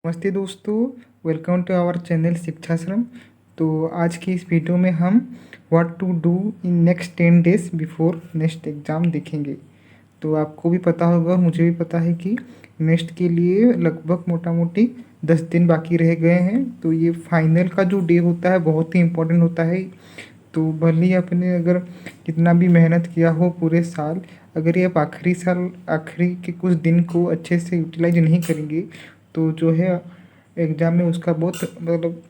नमस्ते दोस्तों, welcome to our channel Shikshashram. तो आज की इस वीडियो में हम what to do in next 10 days before next exam देखेंगे। तो आपको भी पता होगा और मुझे भी पता है कि नेक्स्ट के लिए लगभग मोटा मोटी 10 दिन बाकी रह गए हैं। तो ये फाइनल का जो डे होता है बहुत ही इम्पोर्टेंट होता है। तो भले ही आपने अगर कितना भी मेहनत किया हो पूरे साल, अगर ये आप आखिरी के कुछ दिन को अच्छे से यूटिलाइज नहीं करेंगे तो जो है एग्ज़ाम में उसका बहुत मतलब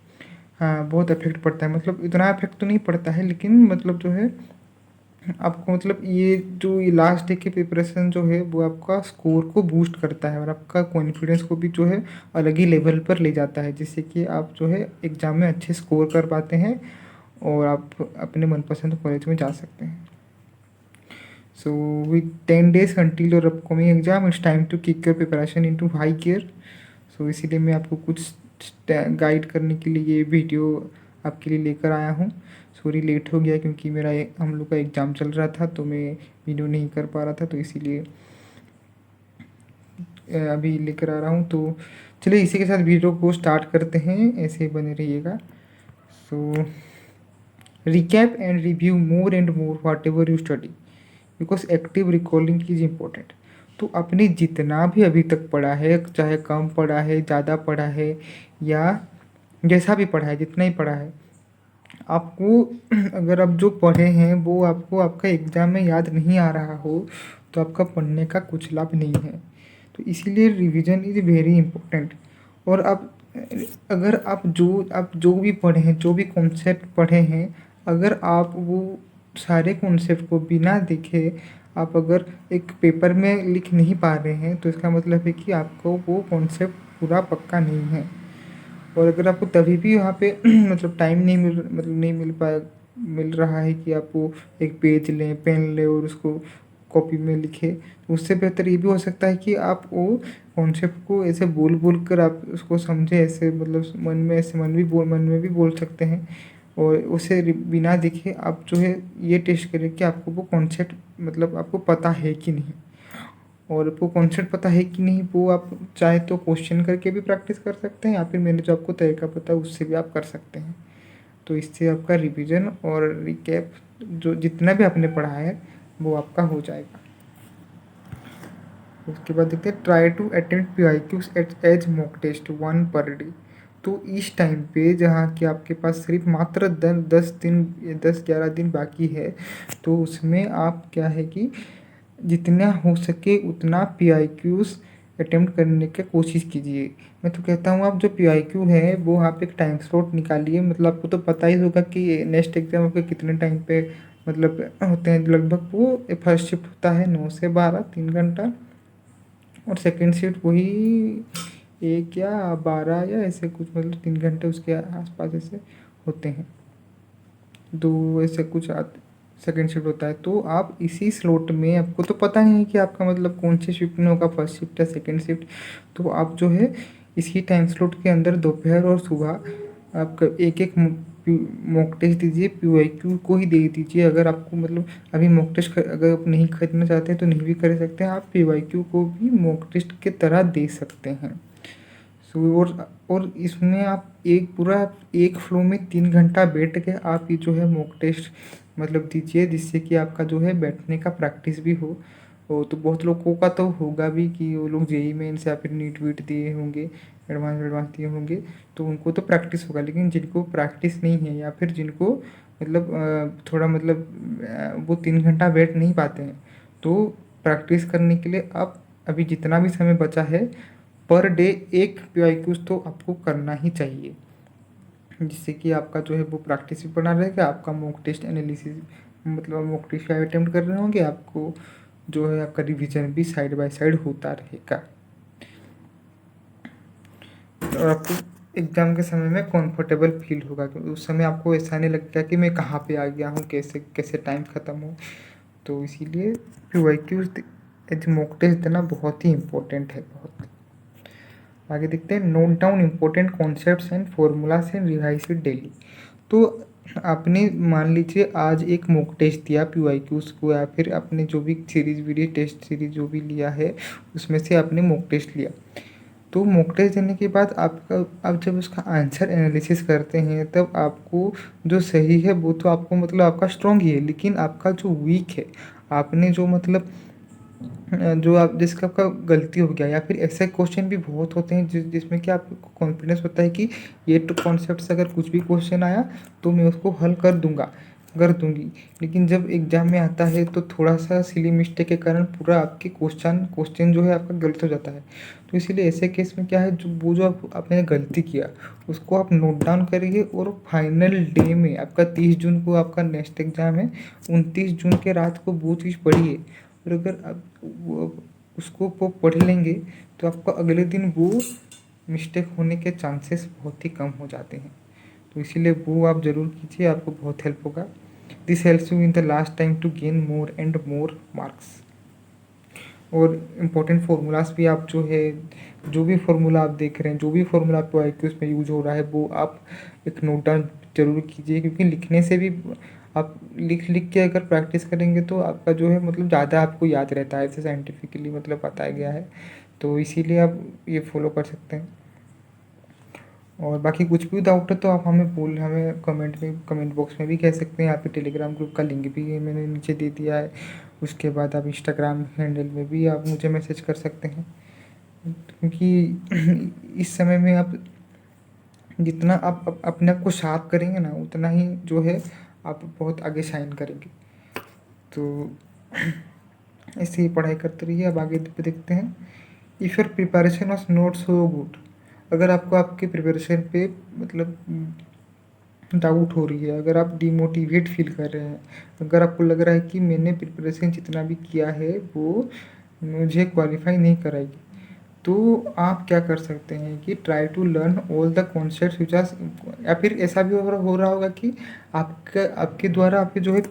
हाँ बहुत इफेक्ट पड़ता है। मतलब इतना इफेक्ट तो नहीं पड़ता है, लेकिन मतलब जो है आपको मतलब ये लास्ट डे की प्रिपरेशन जो है वो आपका स्कोर को बूस्ट करता है और आपका कॉन्फिडेंस को भी जो है अलग ही लेवल पर ले जाता है, जिससे कि आप जो है एग्ज़ाम में अच्छे स्कोर कर पाते हैं और आप अपने मनपसंद कॉलेज में जा सकते हैं। So with 10 days until your upcoming exam, it's time to kick your preparation into high gear. So इसीलिए मैं आपको कुछ गाइड करने के लिए ये वीडियो आपके लिए लेकर आया हूँ। सॉरी लेट हो गया क्योंकि हम लोग का एग्ज़ाम चल रहा था तो मैं वीडियो नहीं कर पा रहा था, तो इसीलिए अभी लेकर आ रहा हूँ। तो चलिए इसी के साथ वीडियो को स्टार्ट करते हैं, ऐसे बने रहिएगा। सो recap and review more and more whatever you study because active recalling is important। तो आपने जितना भी अभी तक पढ़ा है, चाहे कम पढ़ा है, ज़्यादा पढ़ा है या जैसा भी पढ़ा है, जितना ही पढ़ा है, आपको अगर आप जो पढ़े हैं वो आपको आपका एग्ज़ाम में याद नहीं आ रहा हो तो आपका पढ़ने का कुछ लाभ नहीं है। तो इसीलिए रिवीजन इज़ वेरी इम्पोर्टेंट। और अगर आप जो भी पढ़े हैं, जो भी कॉन्सेप्ट पढ़े हैं, अगर आप वो सारे कॉन्सेप्ट को बिना देखे आप अगर एक पेपर में लिख नहीं पा रहे हैं तो इसका मतलब है कि आपको वो कॉन्सेप्ट पूरा पक्का नहीं है। और अगर आपको तभी भी वहाँ पे मतलब टाइम नहीं मिल रहा है कि आप वो एक पेज लें, पेन लें और उसको कॉपी में लिखें, तो उससे बेहतर ये भी हो सकता है कि आप वो कॉन्सेप्ट को ऐसे बोल बोल कर आप उसको समझें, ऐसे मतलब मन में भी बोल सकते हैं। और उसे बिना देखे आप जो है ये टेस्ट करें कि आपको वो कॉन्सेप्ट मतलब आपको पता है कि नहीं। और आपको कॉन्सेप्ट पता है कि नहीं वो आप चाहे तो क्वेश्चन करके भी प्रैक्टिस कर सकते हैं या फिर मैंने जो आपको तरीका पता है उससे भी आप कर सकते हैं। तो इससे आपका रिवीजन और रिकैप जो जितना भी आपने पढ़ा है वो आपका हो जाएगा। उसके बाद देखते हैं try to attempt PYQs as mock test 1 per day. तो इस टाइम पे जहाँ कि आपके पास सिर्फ मात्र 10-11 दिन बाकी है, तो उसमें आप क्या है कि जितना हो सके उतना PIQs अटेम्प्ट करने की कोशिश कीजिए। मैं तो कहता हूँ आप जो PIQ है वो आप एक टाइम स्लॉट निकालिए। मतलब आपको तो पता ही होगा कि नेक्स्ट एग्ज़ाम आपके कितने टाइम पे मतलब होते हैं। लगभग वो फर्स्ट शिफ्ट होता है 9 से 12 3 घंटा, और सेकंड शिफ्ट वही 1 या 12 या ऐसे कुछ मतलब 3 घंटे उसके आसपास ऐसे होते हैं। दो ऐसे कुछ सेकेंड शिफ्ट होता है। तो आप इसी स्लॉट में, आपको तो पता नहीं है कि आपका मतलब कौन सी शिफ्ट में होगा, फर्स्ट शिफ्ट या सेकेंड शिफ्ट, तो आप जो है इसी टाइम स्लॉट के अंदर दोपहर और सुबह आप एक एक मॉक टेस्ट दीजिए। PYQ को ही दे दीजिए। अगर आपको मतलब अभी मॉक टेस्ट अगर आप नहीं खरीदना चाहते हैं तो नहीं भी कर सकते हैं, आप PYQ को भी मॉक टेस्ट के तरह दे सकते हैं। सो और इसमें आप एक फ्लो में 3 घंटा बैठ के आप ये जो है मॉक टेस्ट मतलब दीजिए, जिससे कि आपका जो है बैठने का प्रैक्टिस भी हो। तो बहुत लोगों का तो होगा भी कि वो लोग JEE मेंस या फिर नीट वीट दिए होंगे, एडवांस दिए होंगे, तो उनको तो प्रैक्टिस होगा। लेकिन जिनको प्रैक्टिस नहीं है या फिर जिनको मतलब थोड़ा मतलब वो 3 घंटा बैठ नहीं पाते हैं, तो प्रैक्टिस करने के लिए आप अभी जितना भी समय बचा है पर डे एक PYQs तो आपको करना ही चाहिए, जिससे कि आपका जो है वो प्रैक्टिस भी बना रहेगा। आपका मॉक टेस्ट एनालिसिस मतलब मॉक टेस्ट अटेम्प्ट कर रहे होंगे, आपको जो है आपका रिवीजन भी साइड बाय साइड होता रहेगा और आपको एग्ज़ाम के समय में कंफर्टेबल फील होगा, क्योंकि उस समय आपको ऐसा नहीं लगेगा कि मैं कहाँ पे आ गया हूँ, कैसे कैसे टाइम ख़त्म हो। तो इसीलिए PYQs एज मॉक टेस्ट देना बहुत ही इम्पोर्टेंट है, बहुत। आगे देखते हैं note down important concepts and formulas and revise it daily. तो आपने मान लीजिए आज एक मॉक टेस्ट दिया PYQs को, या फिर आपने जो भी सीरीज वीडियो टेस्ट सीरीज जो भी लिया है उसमें से आपने मॉक टेस्ट लिया, तो मॉक टेस्ट देने के बाद आप जब उसका आंसर एनालिसिस करते हैं तब आपको जो सही है वो तो आपको मतलब आपका स्ट्रॉन्ग ही है, लेकिन आपका जो वीक है, आपने जो मतलब जो आप जिसका आपका गलती हो गया, या फिर ऐसे क्वेश्चन भी बहुत होते हैं जिसमें कि आपको कॉन्फिडेंस होता है कि ये तो कॉन्सेप्ट से अगर कुछ भी क्वेश्चन आया तो मैं उसको हल कर दूंगी, लेकिन जब एग्जाम में आता है तो थोड़ा सा सिली मिस्टेक के कारण पूरा आपके क्वेश्चन जो है आपका गलत हो जाता है। तो इसीलिए ऐसे केस में क्या है, जो आपने गलती किया उसको आप नोट डाउन करिए, और फाइनल डे में आपका 30 जून को आपका नेक्स्ट एग्ज़ाम है, 29 जून के रात को वो चीज़ पढ़िए। और अगर आप उसको वो पढ़ लेंगे तो आपका अगले दिन वो मिस्टेक होने के चांसेस बहुत ही कम हो जाते हैं। तो इसीलिए वो आप ज़रूर कीजिए, आपको बहुत हेल्प होगा। This helps you in the last time to gain more and more marks. और इम्पोर्टेंट फार्मूलाज भी आप जो है, जो भी फार्मूला आप देख रहे हैं, जो भी फार्मूला आपको IQs में यूज हो रहा है, वो आप एक नोट डाउन जरूर कीजिए, क्योंकि लिखने से भी आप लिख लिख के अगर प्रैक्टिस करेंगे तो आपका जो है मतलब ज़्यादा आपको याद रहता है, ऐसे साइंटिफिकली मतलब बताया गया है। तो इसीलिए आप ये फॉलो कर सकते हैं। और बाकी कुछ भी डाउट है तो आप हमें कमेंट बॉक्स में भी कह सकते हैं। यहाँ पे टेलीग्राम ग्रुप का लिंक भी मैंने नीचे दे दिया है। उसके बाद आप इंस्टाग्राम हैंडल में भी आप मुझे मैसेज कर सकते हैं, क्योंकि इस समय में आप जितना आप अपने आप को शार्प करेंगे ना, उतना ही जो है आप बहुत आगे शाइन करेंगे। तो ऐसे ही पढ़ाई करते रहिए। अब आगे देखते हैं। If your preparation was not so good, अगर आपको आपके प्रिपरेशन पे मतलब डाउट हो रही है, अगर आप डिमोटिवेट फील कर रहे हैं, अगर आपको लग रहा है कि मैंने प्रिपरेशन जितना भी किया है वो मुझे क्वालिफाई नहीं कराएगी, तो आप क्या कर सकते हैं कि try to learn all the concepts which are, या फिर ऐसा भी हो रहा होगा कि आपके द्वारा आपके जो है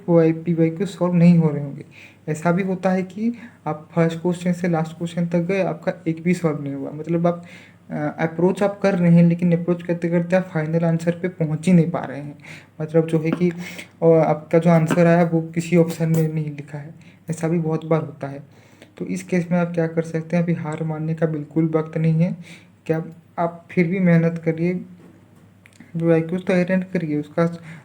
PYQ सॉल्व नहीं हो रहे होंगे। ऐसा भी होता है कि आप फर्स्ट क्वेश्चन से लास्ट क्वेश्चन तक गए, आपका एक भी सॉल्व नहीं हुआ, मतलब आप अप्रोच आप कर रहे हैं, लेकिन अप्रोच करते करते आप फाइनल आंसर पे पहुंच ही नहीं पा रहे हैं। मतलब जो है कि आपका जो आंसर आया वो किसी ऑप्शन में नहीं लिखा है। ऐसा भी बहुत बार होता है। तो इस केस में आप क्या कर सकते हैं, अभी हार मानने का बिल्कुल वक्त नहीं है। क्या आप फिर भी मेहनत करिए, जो IQs तो अटेंड करिए, उसका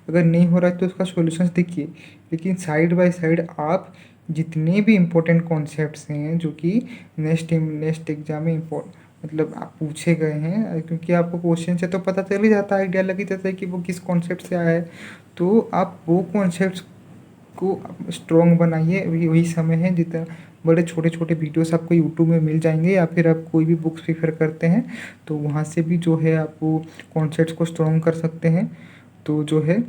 अगर नहीं हो रहा है तो उसका सॉल्यूशंस देखिए, लेकिन साइड बाय साइड आप जितने भी इम्पोर्टेंट कॉन्सेप्ट्स हैं जो कि नेक्स्ट एग्जाम में मतलब आप पूछे गए हैं, क्योंकि आपको क्वेश्चन से तो पता चल ही जाता है, आइडिया लग ही जाता है कि वो किस कॉन्सेप्ट से आया है। तो आप वो कॉन्सेप्ट्स को स्ट्रॉन्ग बनाइए। अभी वही समय है, जितना बड़े छोटे छोटे वीडियोस आपको यूट्यूब में मिल जाएंगे, या फिर आप कोई भी बुक्स प्रीफर करते हैं तो वहाँ से भी जो है आप वो कॉन्सेप्ट्स को स्ट्रॉन्ग कर सकते हैं। तो जो है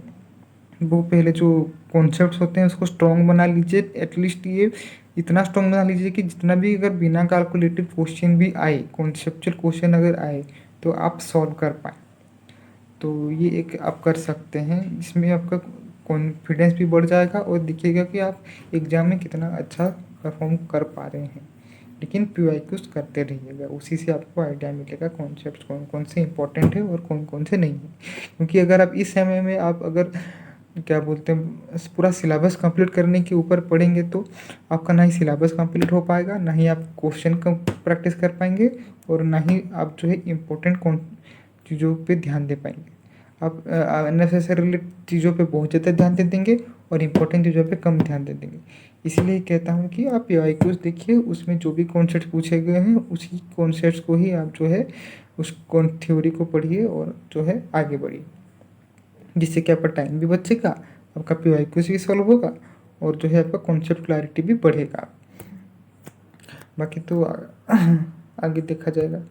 वो पहले जो कॉन्सेप्ट्स होते हैं उसको स्ट्रॉन्ग बना लीजिए, एटलीस्ट ये इतना स्ट्रॉन्ग बना लीजिए कि जितना भी अगर बिना कैलकुलेटेड क्वेश्चन भी आए, कॉन्सेप्चुअल क्वेश्चन अगर आए तो आप सॉल्व कर पाएँ। तो ये एक आप कर सकते हैं, इसमें आपका कॉन्फिडेंस भी बढ़ जाएगा और दिखेगा कि आप एग्ज़ाम में कितना अच्छा परफॉर्म कर पा रहे हैं। लेकिन PYQs करते रहिएगा, उसी से आपको आइडिया मिलेगा कॉन्सेप्ट कौन कौन से इंपॉर्टेंट है और कौन कौन से नहीं है। क्योंकि अगर आप इस समय में आप अगर क्या बोलते हैं पूरा सिलेबस कंप्लीट करने के ऊपर पढ़ेंगे तो आपका ना ही सिलेबस कंप्लीट हो पाएगा, ना ही आप क्वेश्चन का प्रैक्टिस कर पाएंगे, और ना ही आप जो है इम्पोर्टेंट चीज़ों पे ध्यान दे पाएंगे। आप अननेसेसरीली चीज़ों पे बहुत ज़्यादा ध्यान दे देंगे और इम्पोर्टेंट चीज़ों पे कम ध्यान दे देंगे। इसलिए कहता हूँ कि आप PYQs देखिए, उसमें जो भी कॉन्सेप्ट पूछे गए हैं उसी कॉन्सेप्ट्स को ही आप जो है उस थ्योरी को पढ़िए और जो है आगे बढ़िए, जिससे कि आपका टाइम भी बचेगा, आपका PYQs भी सॉल्व होगा, और जो है आपका कॉन्सेप्ट क्लैरिटी भी बढ़ेगा। बाकी तो आगे देखा जाएगा।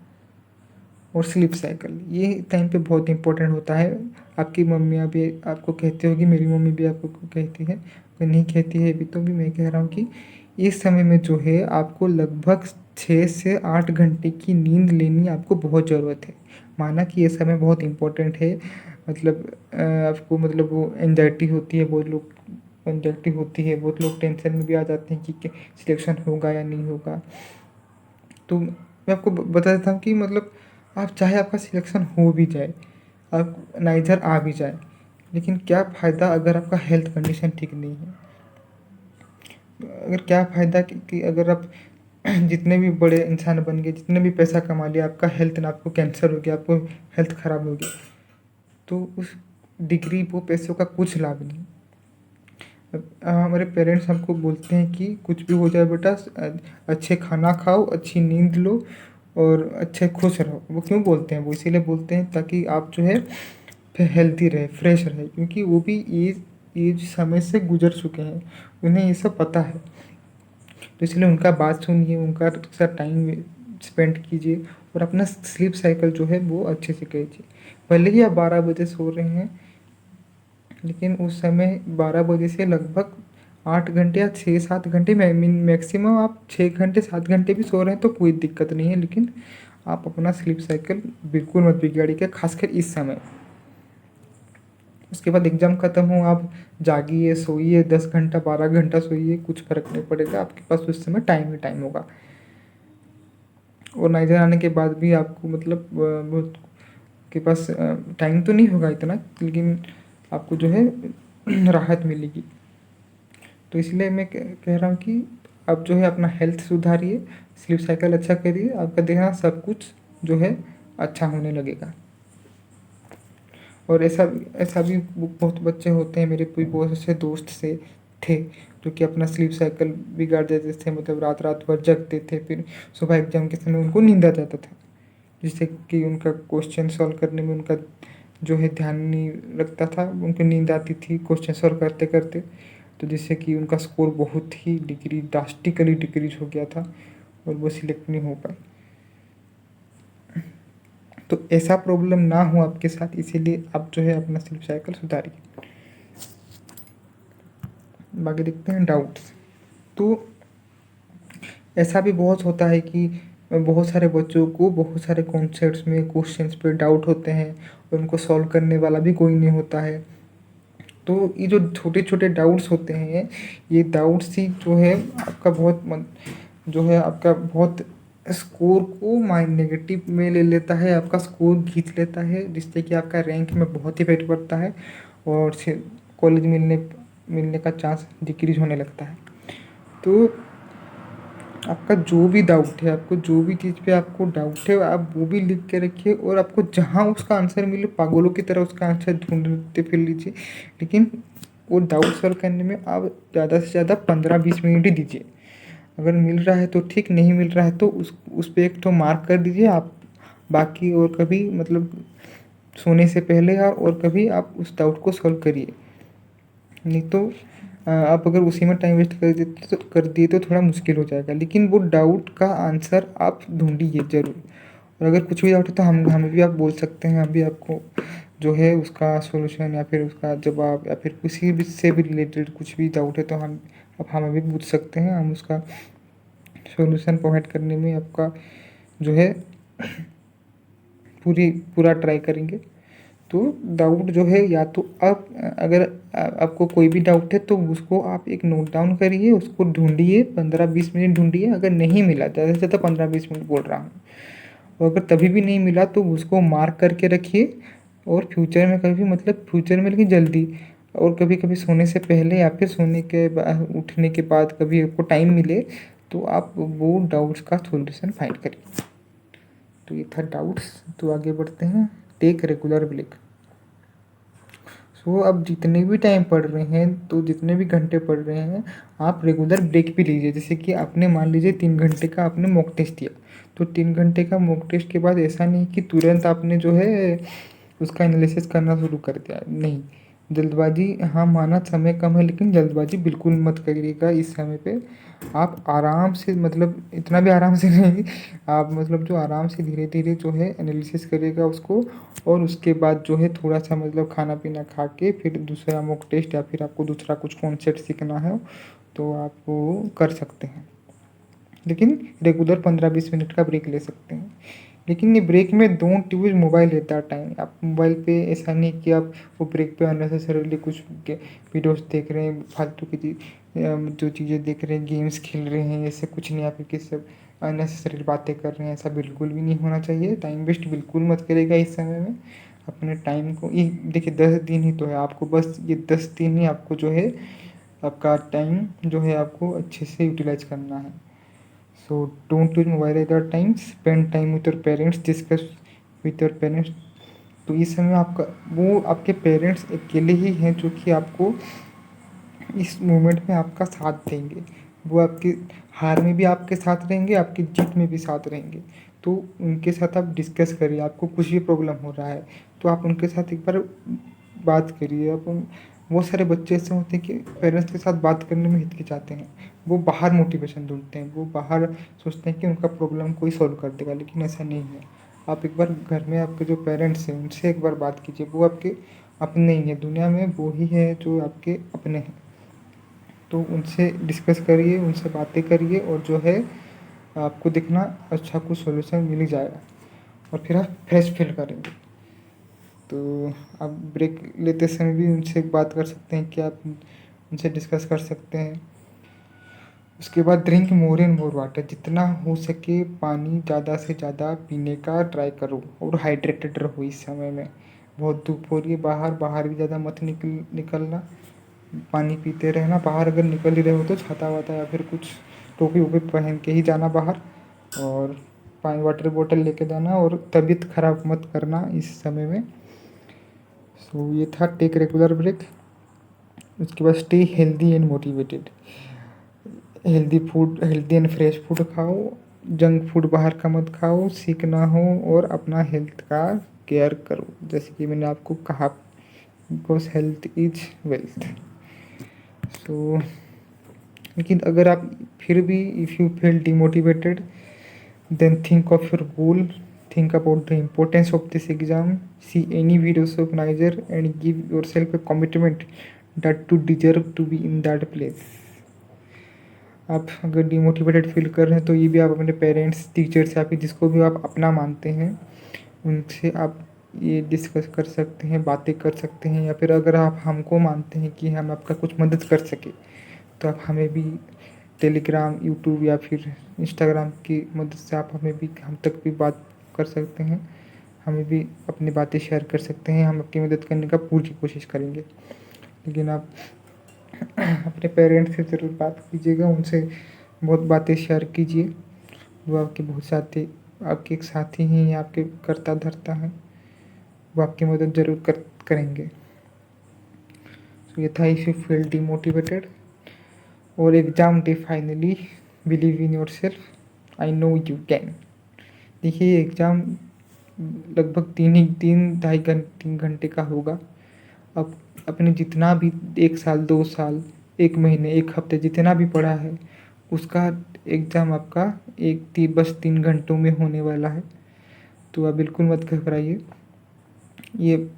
और स्लीप साइकिल ये टाइम पे बहुत इंपॉर्टेंट होता है। आपकी मम्मियाँ भी आपको कहती होगी, मेरी मम्मी भी आपको कहती है, अगर नहीं कहती है अभी तो भी मैं कह रहा हूँ कि इस समय में जो है आपको लगभग 6 से 8 घंटे की नींद लेनी आपको बहुत ज़रूरत है। माना कि ये समय बहुत इम्पोर्टेंट है, मतलब आपको मतलब वो एंजाइटी होती है, बहुत लोग टेंशन में भी आ जाते हैं कि सिलेक्शन होगा या नहीं होगा। तो मैं आपको बता देता हूँ कि मतलब आप चाहे आपका सिलेक्शन हो भी जाए, आप नाइजर आ भी जाए, लेकिन क्या फ़ायदा अगर आपका हेल्थ कंडीशन ठीक नहीं है। अगर क्या फ़ायदा कि अगर आप जितने भी बड़े इंसान बन गए, जितने भी पैसा कमा लिया, आपका हेल्थ ना, आपको कैंसर हो गया, आपको हेल्थ ख़राब हो गई, तो उस डिग्री वो पैसों का कुछ लाभ नहीं। हमारे पेरेंट्स हमको बोलते हैं कि कुछ भी हो जाए बेटा, अच्छे खाना खाओ, अच्छी नींद लो और अच्छे खुश रहो। वो क्यों बोलते हैं? वो इसीलिए बोलते हैं ताकि आप जो है हेल्दी रहे, फ्रेश रहे, क्योंकि वो भी एज समय से गुजर चुके हैं, उन्हें ये सब पता है। तो इसलिए उनका बात सुनिए, उनका साथ टाइम स्पेंड कीजिए और अपना स्लीप साइकिल जो है वो अच्छे से कीजिए। भले ही आप 12 बजे सो रहे हैं, लेकिन उस समय 12 बजे से लगभग 8 घंटे या 6-7 घंटे, मैक्सिमम आप 6 घंटे 7 घंटे भी सो रहे हैं तो कोई दिक्कत नहीं है, लेकिन आप अपना स्लीप साइकिल बिल्कुल मत बिगाड़िए, खासकर इस समय। उसके बाद एग्ज़ाम ख़त्म हो, आप जागिए, सोइए, 10 घंटा 12 घंटा सोइए, कुछ फ़र्क नहीं पड़ेगा, आपके पास उस समय टाइम ही टाइम होगा। और नाइजर आने के बाद भी आपको मतलब बहुत के पास टाइम तो नहीं होगा इतना, लेकिन आपको जो है राहत मिलेगी। तो इसलिए मैं कह रहा हूँ कि आप जो है अपना हेल्थ सुधारिए, स्लीप साइकिल अच्छा करिए, आपका देखना सब कुछ जो है अच्छा होने लगेगा। और ऐसा ऐसा भी बहुत बच्चे होते हैं, मेरे कोई बहुत से दोस्त से थे जो कि अपना स्लीप साइकिल बिगाड़ देते थे, मतलब रात रात भर जगते थे, फिर सुबह एग्जाम के समय उनको नींद आ जाता था, जिससे कि उनका क्वेश्चन सॉल्व करने में उनका जो है ध्यान नहीं रखता था, उनको नींद आती थी क्वेश्चन सॉल्व करते करते, तो जिससे कि उनका स्कोर बहुत ही ड्रास्टिकली डिक्रीज हो गया था और वो सिलेक्ट नहीं हो पाए। तो ऐसा प्रॉब्लम ना हो आपके साथ, इसीलिए आप जो है अपना स्लीप साइकिल सुधारिए। बाकी देखते हैं डाउट्स। तो ऐसा भी बहुत होता है कि बहुत सारे बच्चों को बहुत सारे कॉन्सेप्ट्स में क्वेश्चंस पे डाउट होते हैं और उनको सॉल्व करने वाला भी कोई नहीं होता है। तो ये जो छोटे छोटे डाउट्स होते हैं, ये डाउट्स ही जो है आपका जो है आपका बहुत स्कोर को नेगेटिव में ले लेता है, आपका स्कोर खींच लेता है, जिससे कि आपका रैंक में बहुत ही इफेक्ट पड़ता है और कॉलेज मिलने मिलने का चांस डिक्रीज होने लगता है। तो आपका जो भी डाउट है, आपको जो भी चीज़ पे आपको डाउट है, आप वो भी लिख के रखिए और आपको जहाँ उसका आंसर मिले पागलों की तरह उसका आंसर ढूंढते फिर लीजिए, लेकिन वो डाउट सॉल्व करने में आप ज़्यादा से ज़्यादा 15-20 मिनट ही दीजिए। अगर मिल रहा है तो ठीक, नहीं मिल रहा है तो उस पर एक तो मार्क कर दीजिए आप। बाकी और कभी मतलब सोने से पहले और कभी आप उस डाउट को सॉल्व करिए, नहीं तो आप अगर उसी में टाइम वेस्ट कर दिए तो थोड़ा मुश्किल हो जाएगा। लेकिन वो डाउट का आंसर आप ढूंढिए ज़रूर। और अगर कुछ भी डाउट है तो हमें भी आप बोल सकते हैं, हम भी आपको जो है उसका सॉल्यूशन या फिर उसका जवाब या फिर किसी भी से भी रिलेटेड कुछ भी डाउट है तो आप हमें भी पूछ सकते हैं, हम उसका सॉल्यूशन प्रोवाइड करने में आपका जो है पूरा ट्राई करेंगे। तो डाउट जो है, या तो आप अगर आपको कोई भी डाउट है तो उसको आप एक नोट डाउन करिए, उसको ढूंढिए, 15-20 मिनट ढूंढिए। अगर नहीं मिला, ज़्यादा से ज़्यादा 15-20 मिनट बोल रहा हूँ, और अगर तभी भी नहीं मिला तो उसको मार्क करके रखिए। और फ्यूचर में कभी मतलब फ्यूचर में, लेकिन जल्दी, और कभी कभी सोने से पहले या फिर सोने के उठने के बाद कभी आपको टाइम मिले तो आप वो डाउट्स का सॉल्यूशन फाइंड करिए। तो ये था डाउट्स। तो आगे बढ़ते हैं। Take regular break. सो अब जितने भी टाइम पढ़ रहे हैं, तो जितने भी घंटे पढ़ रहे हैं, आप रेगुलर ब्रेक भी लीजिए। जैसे कि आपने मान लीजिए 3 घंटे का आपने मॉक टेस्ट दिया, तो 3 घंटे का मॉक टेस्ट के बाद ऐसा नहीं कि तुरंत आपने जो है उसका एनालिसिस करना शुरू कर दिया, नहीं। जल्दबाजी, हाँ माना समय कम है, लेकिन जल्दबाजी बिल्कुल मत करिएगा इस समय पे। आप आराम से, मतलब इतना भी आराम से नहीं, आप मतलब जो आराम से धीरे धीरे जो है एनालिसिस करिएगा उसको, और उसके बाद जो है थोड़ा सा मतलब खाना पीना खा के फिर दूसरा मॉक टेस्ट या फिर आपको दूसरा कुछ कॉन्सेप्ट सीखना है तो आप वो कर सकते हैं। लेकिन रेगुलर 15-20 मिनट का ब्रेक ले सकते हैं। लेकिन ये ब्रेक में don't use mobile at that time. आप मोबाइल पे ऐसा नहीं कि आप वो ब्रेक पे अननेसेसरीली कुछ वीडियोस देख रहे हैं, फालतू की जो चीज़ें देख रहे हैं, गेम्स खेल रहे हैं, ऐसे कुछ नहीं, आप किसी सब अननेसेसरी बातें कर रहे हैं, ऐसा बिल्कुल भी नहीं होना चाहिए। टाइम वेस्ट बिल्कुल मत करेगा इस समय में। अपने टाइम को, ये देखिए 10 दिन ही तो है, आपको बस ये 10 दिन ही आपको जो है आपका टाइम जो है आपको अच्छे से यूटिलाइज करना है। So don't use mobile at the time, spend time with your parents, discuss with your parents. तो इस समय आपका वो आपके पेरेंट्स अकेले ही हैं जो कि आपको इस मोमेंट में आपका साथ देंगे। वो आपकी हार में भी आपके साथ रहेंगे, आपकी जीत में भी साथ रहेंगे। तो उनके साथ आप डिस्कस करिए, आपको कुछ भी प्रॉब्लम हो रहा है तो आप उनके साथ एक बार बात करिए। आप बहुत सारे बच्चे ऐसे होते हैं कि पेरेंट्स के साथ बात करने में हिचकिचाते हैं, वो बाहर मोटिवेशन ढूंढते हैं, वो बाहर सोचते हैं कि उनका प्रॉब्लम कोई सॉल्व कर देगा, लेकिन ऐसा नहीं है। आप एक बार घर में आपके जो पेरेंट्स हैं उनसे एक बार बात कीजिए, वो आपके अपने ही हैं, दुनिया में वो ही है जो आपके अपने हैं। तो उनसे डिस्कस करिए, उनसे बातें करिए, और जो है आपको दिखना अच्छा कुछ सॉल्यूशन मिल ही जाएगा, और फिर आप फ्रेश फील करेंगे। तो आप ब्रेक लेते समय भी उनसे बात कर सकते हैं कि आप उनसे डिस्कस कर सकते हैं। उसके बाद drink more and more water, जितना हो सके पानी ज़्यादा से ज़्यादा पीने का ट्राई करो, और हाइड्रेटेड रहो इस समय में। बहुत धूप हो रही है बाहर, बाहर भी ज़्यादा मत निकलना, पानी पीते रहना। बाहर अगर निकल ही रहे हो तो छाता वाता या फिर कुछ टोपी वोपी पहन के ही जाना बाहर, और पानी वाटर बोतल लेके जाना, और तबीयत ख़राब मत करना इस समय में। सो ये था टेक रेगुलर ब्रेक। उसके बाद stay healthy and motivated. Healthy and fresh food खाओ, जंक फूड बाहर का मत खाओ, सिक ना हो, और अपना हेल्थ का केयर करो, जैसे कि मैंने आपको कहा, because health is wealth. So लेकिन अगर आप फिर भी if you feel demotivated, then think of your goal, think about the importance of this exam, see any videos of Niger, and give yourself a commitment that you deserve to be in that place. आप अगर demotivated feel कर रहे हैं तो ये भी आप अपने पेरेंट्स, टीचर्स या फिर जिसको भी आप अपना मानते हैं उनसे आप ये डिस्कस कर सकते हैं, बातें कर सकते हैं। या फिर अगर आप हमको मानते हैं कि हम आपका कुछ मदद कर सके तो आप हमें भी टेलीग्राम, यूट्यूब या फिर इंस्टाग्राम की मदद से आप हमें भी, हम तक भी बात कर सकते हैं, हमें भी अपनी बातें शेयर कर सकते हैं। हम आपकी मदद करने का पूरी कोशिश करेंगे। लेकिन आप अपने पेरेंट्स से ज़रूर बात कीजिएगा, उनसे बहुत बातें शेयर कीजिए। वो आपके बहुत साथी, आपके एक साथी हैं, आपके करता धरता हैं, वो आपकी मदद ज़रूर करेंगे। तो ये था इफ़ यू फील डिमोटिवेटेड। और exam day finally, believe in your self, I know you can. देखिए एग्ज़ाम लगभग 3 घंटे का होगा। अब अपने जितना भी 1 साल, 2 साल, 1 महीने, 1 हफ्ते जितना भी पढ़ा है उसका एग्ज़ाम आपका बस 3 घंटों में होने वाला है। तो आप बिल्कुल मत घबराइए। ये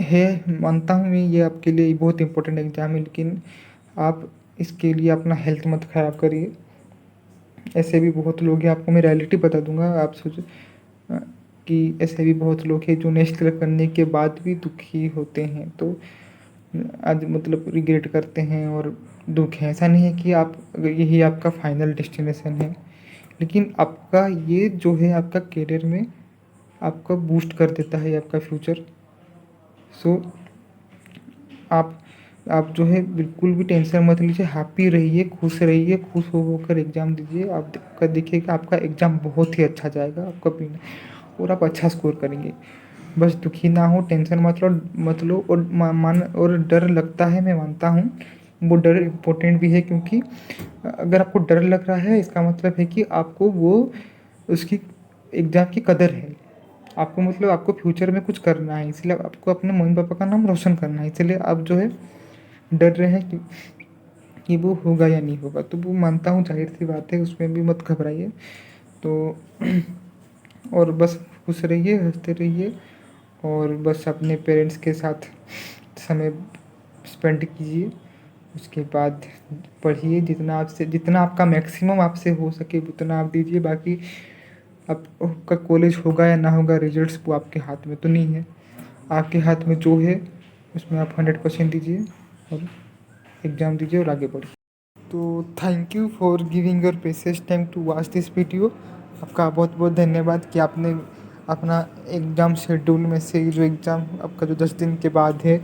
है, मानता हूँ मैं, ये आपके लिए बहुत इम्पोर्टेंट एग्ज़ाम है, लेकिन आप इसके लिए अपना हेल्थ मत ख़राब करिए। ऐसे भी बहुत लोग हैं, आपको मैं रियलिटी बता दूंगा। आप सोच कि ऐसे भी बहुत लोग हैं जो नेक्स्ट क्लियर करने के बाद भी दुखी होते हैं, तो आज मतलब रिग्रेट करते हैं और दुख है। ऐसा नहीं है कि आप यही आपका फाइनल डेस्टिनेशन है, लेकिन आपका ये जो है आपका करियर में आपका बूस्ट कर देता है आपका फ्यूचर। सो आप जो है बिल्कुल भी टेंशन मत लीजिए, हैप्पी रहिए, खुश रहिए, खुश हो होकर एग्ज़ाम दीजिए। आपका देखिएगा आपका एग्ज़ाम बहुत ही अच्छा जाएगा, आपका बिना, और आप अच्छा स्कोर करेंगे। बस दुखी ना हो, टेंशन मत लो। और मान और डर लगता है, मैं मानता हूँ वो डर इम्पोर्टेंट भी है, क्योंकि अगर आपको डर लग रहा है इसका मतलब है कि आपको वो उसकी एग्ज़ाम की कदर है। आपको मतलब आपको फ्यूचर में कुछ करना है, इसलिए आपको अपने मम्मी पापा का नाम रोशन करना है, इसलिए आप जो है डर रहे हैं कि वो होगा या नहीं होगा। तो वो मानता हूँ जाहिर सी बात है, उसमें भी मत घबराइए। तो और बस खुश रहिए, हंसते रहिए, और बस अपने पेरेंट्स के साथ समय स्पेंड कीजिए। उसके बाद पढ़िए, जितना आपका मैक्सिमम आपसे हो सके उतना आप दीजिए। बाकी आपका कॉलेज होगा या ना होगा, रिजल्ट्स वो आपके हाथ में तो नहीं है। आपके हाथ में जो है उसमें आप 100% दीजिए और एग्ज़ाम दीजिए और आगे बढ़िए। तो thank you for giving your precious time to watch this video. आपका बहुत बहुत धन्यवाद कि आपने अपना एग्ज़ाम शेड्यूल में से जो एग्ज़ाम आपका जो 10 दिन के बाद है,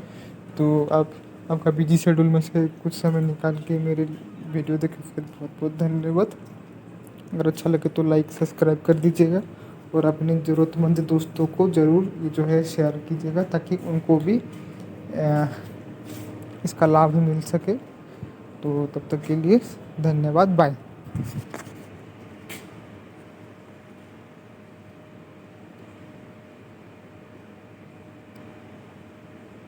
तो आप आपका बिजी शेड्यूल में से कुछ समय निकाल के मेरे वीडियो देखे, उसके बहुत बहुत धन्यवाद। अगर अच्छा लगे तो लाइक सब्सक्राइब कर दीजिएगा और अपने ज़रूरतमंद दोस्तों को ज़रूर ये जो है शेयर कीजिएगा, ताकि उनको भी इसका लाभ मिल सके। तो तब तक के लिए धन्यवाद, बाय।